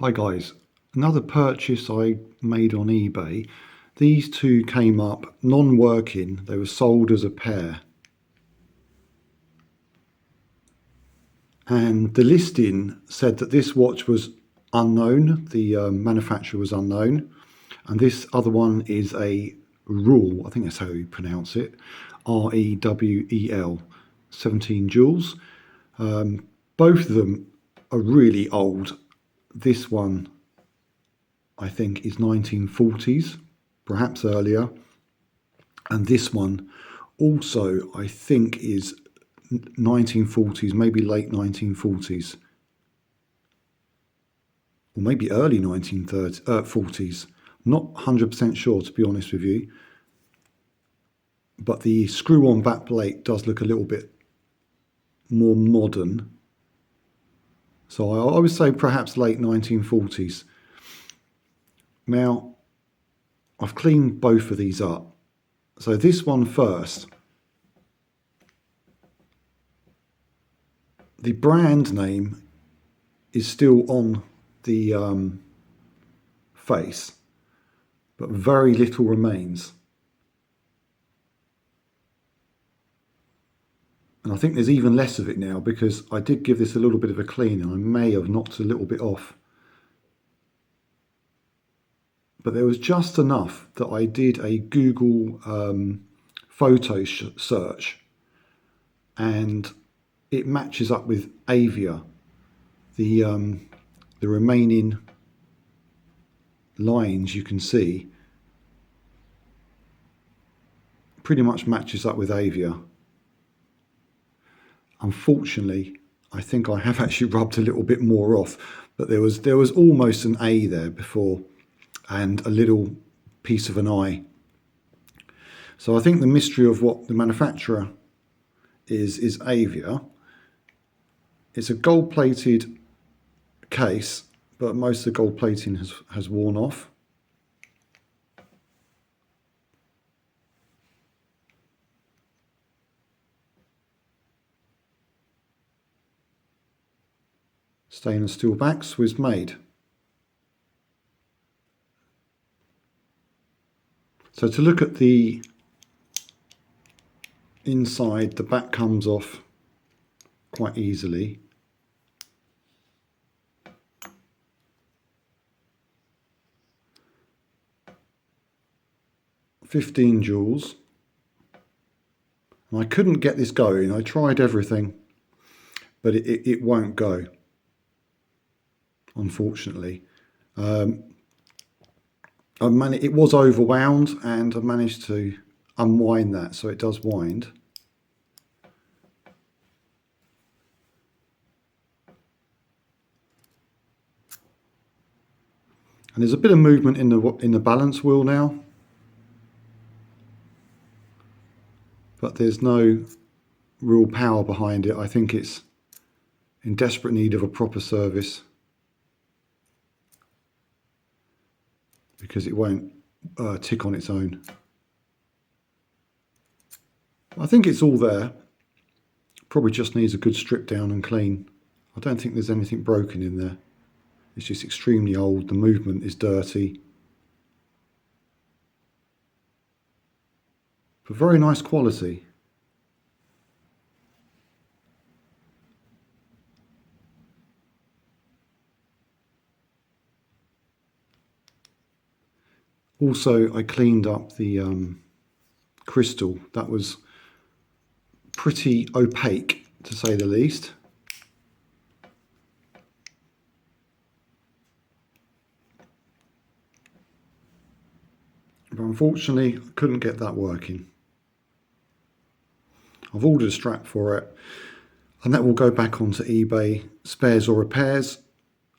Hi guys, another purchase I made on eBay. These two came up non-working, they were sold as a pair. And the listing said that this watch was unknown, the manufacturer was unknown. And this other one is a Rewel, I think that's how you pronounce it, Rewel, 17 jewels. Both of them are really old. This one I think is 1940s, perhaps earlier. And this one also I think is 1940s, maybe late 1940s. Or maybe early 1940s. I'm not 100% sure, to be honest with you. But the screw-on back plate does look a little bit more modern. So I would say perhaps late 1940s. Now, I've cleaned both of these up. So this one first. The brand name is still on the face, but very little remains. And I think there's even less of it now because I did give this a little bit of a clean and I may have knocked a little bit off. But there was just enough that I did a Google photo search and it matches up with Avia. The remaining lines you can see pretty much matches up with Avia. Unfortunately, I think I have actually rubbed a little bit more off, but there was almost an A there before and a little piece of an I. So I think the mystery of what the manufacturer is Avia. It's a gold-plated case, but most of the gold plating has worn off. Stainless steel back, Swiss made. So to look at the inside, the back comes off quite easily. $15 jewels. And I couldn't get this going. I tried everything, but it won't go, unfortunately. It was overwound and I managed to unwind that, so it does wind. And there's a bit of movement in the balance wheel now, but there's no real power behind it. I think it's in desperate need of a proper service because it won't tick on its own. I think it's all there. Probably just needs a good strip down and clean. I don't think there's anything broken in there. It's just extremely old. The movement is dirty. But very nice quality. Also, I cleaned up the crystal. That was pretty opaque, to say the least. But unfortunately, I couldn't get that working. I've ordered a strap for it, and that will go back onto eBay, spares or repairs,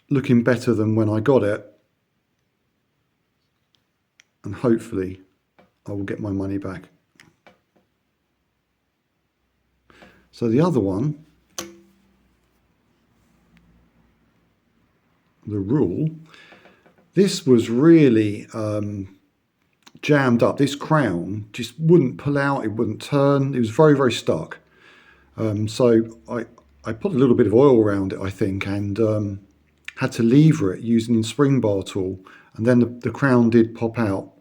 looking better than when I got it. And hopefully I will get my money back. So the other one, the Rewel, this was really jammed up. This crown just wouldn't pull out, it wouldn't turn. It was very, very stuck. So I put a little bit of oil around it, I think, and had to lever it using the spring bar tool, and then the crown did pop out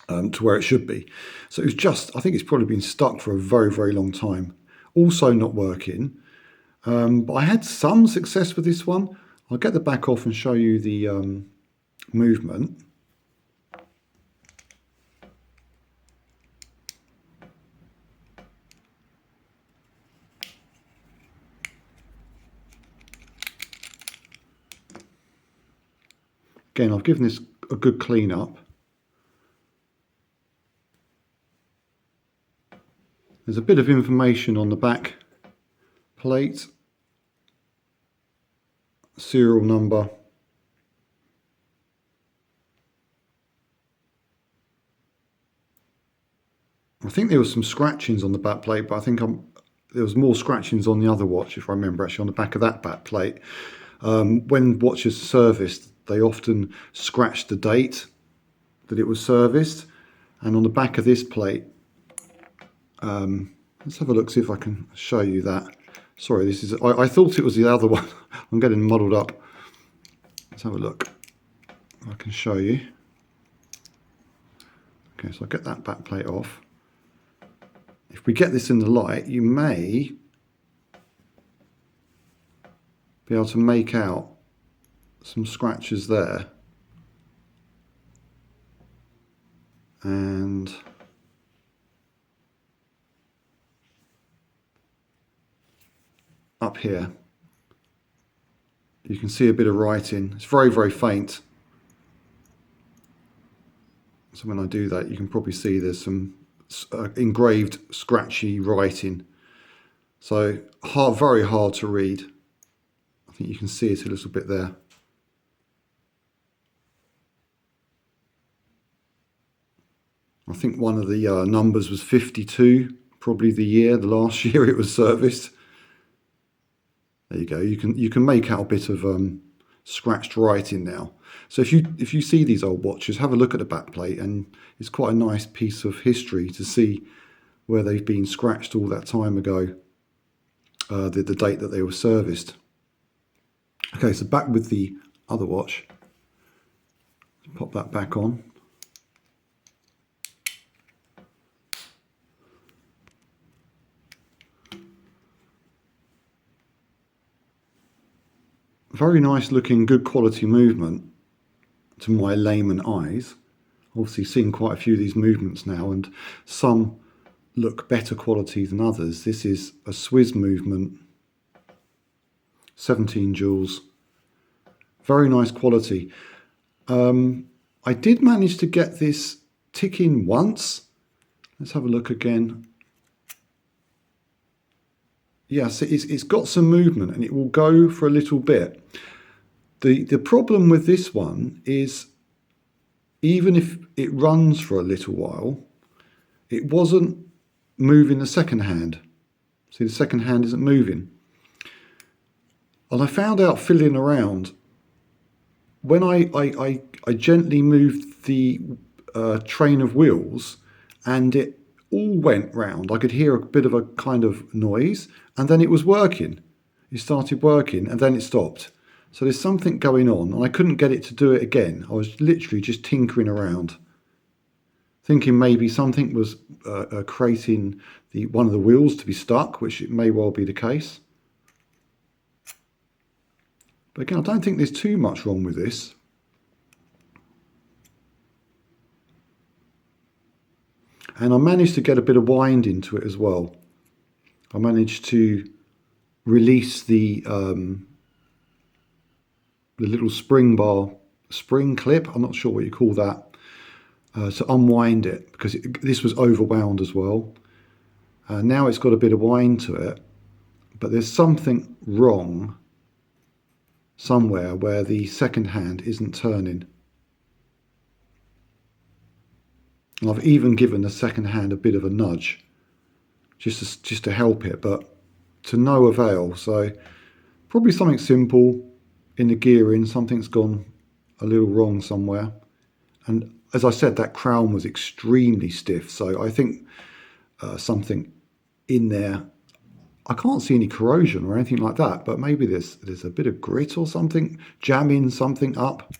to where it should be. So it was just, I think it's probably been stuck for a very, very long time. Also not working. But I had some success with this one. I'll get the back off and show you the movement. Again, I've given this a good clean up. There's a bit of information on the back plate, serial number. I think there was some scratchings on the back plate, but I think there was more scratchings on the other watch, if I remember, actually on the back of that back plate. When watches are serviced, they often scratch the date that it was serviced, and on the back of this plate, let's have a look, see if I can show you that. Sorry, this is, I thought it was the other one. I'm getting muddled up. Let's have a look. I can show you. Okay, so I'll get that back plate off. If we get this in the light, you may be able to make out some scratches there. And up here, you can see a bit of writing. It's very, very faint. So when I do that, you can probably see there's some engraved, scratchy writing. So very hard to read. I think you can see it a little bit there. I think one of the numbers was 52, probably the last year it was serviced. There you go. You can make out a bit of scratched writing now. So if you see these old watches, have a look at the back plate, and it's quite a nice piece of history to see where they've been scratched all that time ago, the date that they were serviced. Okay, so back with the other watch. Pop that back on. Very nice looking, good quality movement to my layman eyes. Obviously seen quite a few of these movements now, and some look better quality than others. This is a Swiss movement, 17 jewels, very nice quality. I did manage to get this ticking once. Let's have a look again. Yes, it's got some movement and it will go for a little bit. The problem with this one is, even if it runs for a little while, it wasn't moving the second hand. See, the second hand isn't moving. And I found out fiddling around, when I gently moved the train of wheels and it all went round, I could hear a bit of a kind of noise, and then it was working. It started working and then it stopped. So there's something going on, and I couldn't get it to do it again. I was literally just tinkering around, thinking maybe something was creating one of the wheels to be stuck, which it may well be the case. But again, I don't think there's too much wrong with this. And I managed to get a bit of wind into it as well. I managed to release the little spring clip, I'm not sure what you call that, to unwind it, because this was overwound as well. Now it's got a bit of wind to it, but there's something wrong somewhere where the second hand isn't turning. And I've even given the second hand a bit of a nudge just to help it, but to no avail. So probably something simple in the gearing, something's gone a little wrong somewhere. And as I said, that crown was extremely stiff, so I think something in there I can't see any corrosion or anything like that, but maybe there's a bit of grit or something, jamming something up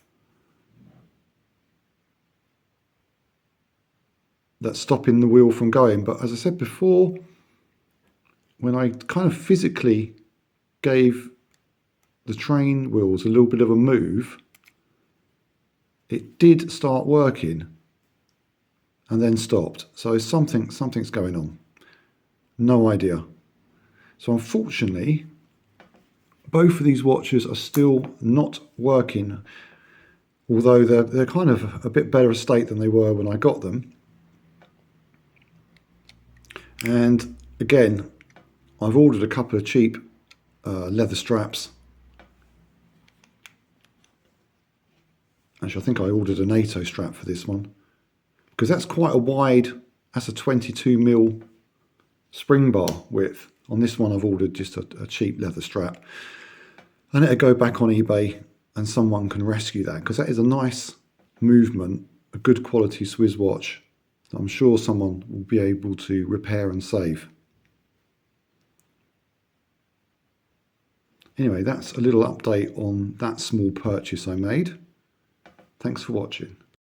that's stopping the wheel from going. But as I said before, when I kind of physically gave the train wheels a little bit of a move, it did start working and then stopped. So something's going on. No idea. So unfortunately, both of these watches are still not working, although they're kind of a bit better state than they were when I got them. And again, I've ordered a couple of cheap leather straps. Actually, I think I ordered a NATO strap for this one, because that's quite a wide, that's a 22mm spring bar width. On this one I've ordered just a cheap leather strap, and it'll go back on eBay and someone can rescue that, because that is a nice movement, a good quality Swiss watch that I'm sure someone will be able to repair and save. Anyway, that's a little update on that small purchase I made. Thanks for watching.